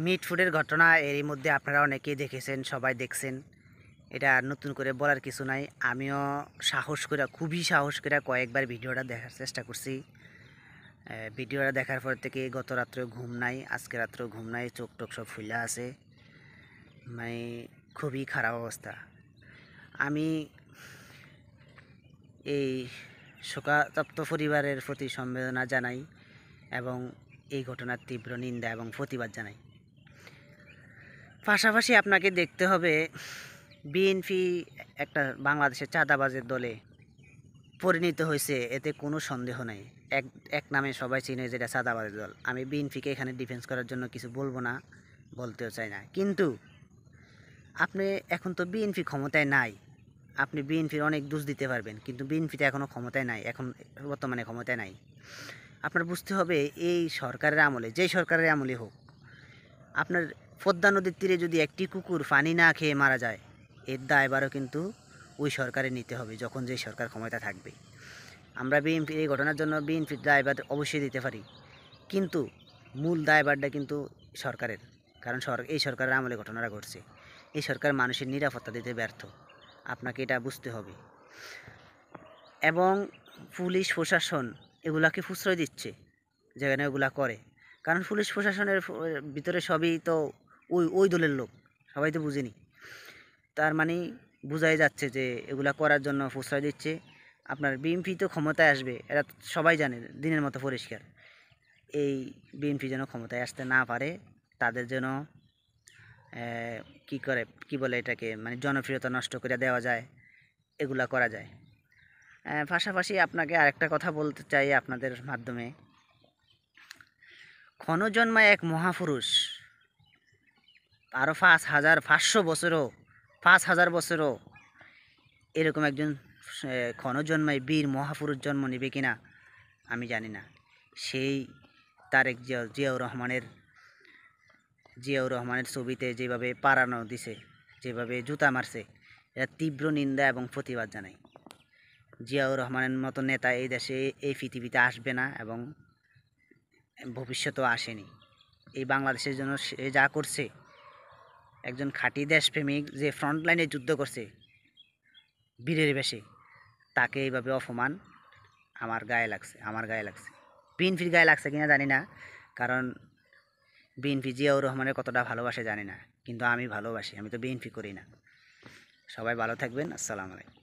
Meet ফুডের ঘটনা এরই মধ্যে আপনারা অনেকেই দেখেছেন, সবাই দেখছেন। এটা নতুন করে বলার কিছু নাই। আমিও খুবই সাহস করে কয়েকবার ভিডিওটা দেখার চেষ্টা করছি। ভিডিওটা দেখার পর থেকে গত রাত্রেও ঘুম নাই, আজকে রাত্রেও ঘুম নাই, চোখ টোক সব ফুলে আছে, মানে খুবই খারাপ অবস্থা। আমি এই শোকাতপ্ত পরিবারের প্রতি সমবেদনা জানাই এবং এই ঘটনার তীব্র নিন্দা এবং প্রতিবাদ জানাই। পাশাপাশি আপনাকে দেখতে হবে, বিএনপি একটা বাংলাদেশের চাঁদাবাজের দলে পরিণত হয়েছে, এতে কোনো সন্দেহ নাই। এক এক নামে সবাই চিনে যেটা চাঁদাবাজের দল। আমি বিএনপিকে এখানে ডিফেন্স করার জন্য কিছু বলবো না, বলতেও চাই না। কিন্তু আপনি এখন তো বিএনপি ক্ষমতায় নাই, আপনি বিএনপির অনেক দোষ দিতে পারবেন, কিন্তু বিএনপিতে এখনও ক্ষমতায় নাই, এখন বর্তমানে ক্ষমতায় নাই। আপনার বুঝতে হবে এই সরকারের আমলে, যেই সরকারের আমলে হোক, আপনার পদ্মা নদীর তীরে যদি একটি কুকুর পানি না খেয়ে মারা যায়, এর দায়ভারও কিন্তু ওই সরকারে নিতে হবে, যখন যেই সরকার ক্ষমতা থাকবে। আমরা বিএনপি এই ঘটনার জন্য বিএনপির দায়ভার অবশ্যই দিতে পারি, কিন্তু মূল দায়ভারটা কিন্তু সরকারের। কারণ এই সরকারের আমলে ঘটনাটা ঘটছে। এই সরকার মানুষের নিরাপত্তা দিতে ব্যর্থ, আপনাকে এটা বুঝতে হবে। এবং পুলিশ প্রশাসন এগুলাকে প্রশ্রয় দিচ্ছে যেখানে ওগুলা করে। কারণ পুলিশ প্রশাসনের ভিতরে সবই তো ওই ওই দলের লোক, সবাই তো বুঝেনি। তার মানে বোঝাই যাচ্ছে যে এগুলা করার জন্য প্রশ্রয় দিচ্ছে। আপনার বিএনপি তো ক্ষমতায় আসবে, এরা সবাই জানে, দিনের মতো পরিষ্কার। এই বিএনপি যেন ক্ষমতায় আসতে না পারে, তাদের যেন কি বলে এটাকে, মানে জনপ্রিয়তা নষ্ট করে দেওয়া যায়, এগুলা করা যায়। পাশাপাশি আপনাকে আরেকটা কথা বলতে চাই আপনাদের মাধ্যমে। ক্ষণজন্মায় এক মহাপুরুষ, আরও 5,500 বছরও এরকম একজন ক্ষণজন্মায় বীর মহাপুরুষ জন্ম নেবে কিনা আমি জানি না। সেই তারেক জিয়াউর রহমানের ছবিতে যেভাবে পাড়ানো দিছে, যেভাবে জুতা মারছে, এটা তীব্র নিন্দা এবং প্রতিবাদ জানাই। জিয়াউর রহমানের মতো নেতা এই দেশে, এই পৃথিবীতে আসবে না এবং ভবিষ্যতেও আসেনি। এই বাংলাদেশের জন্য সে যা করছে, একজন খাঁটি দেশপ্রেমিক যে ফ্রন্ট লাইনে যুদ্ধ করছে বীরের বেশে, তাকে এইভাবে অপমান আমার গায়ে লাগছে। বিএনপির গায়ে লাগছে কিনা জানি না, কারণ বিএনপি জিয়াউর রহমানের কতটা ভালোবাসে জানি না, কিন্তু আমি ভালোবাসি, আমি তো বিএনপি করি না। সবাই ভালো থাকবেন। আসসালামু আলাইকুম।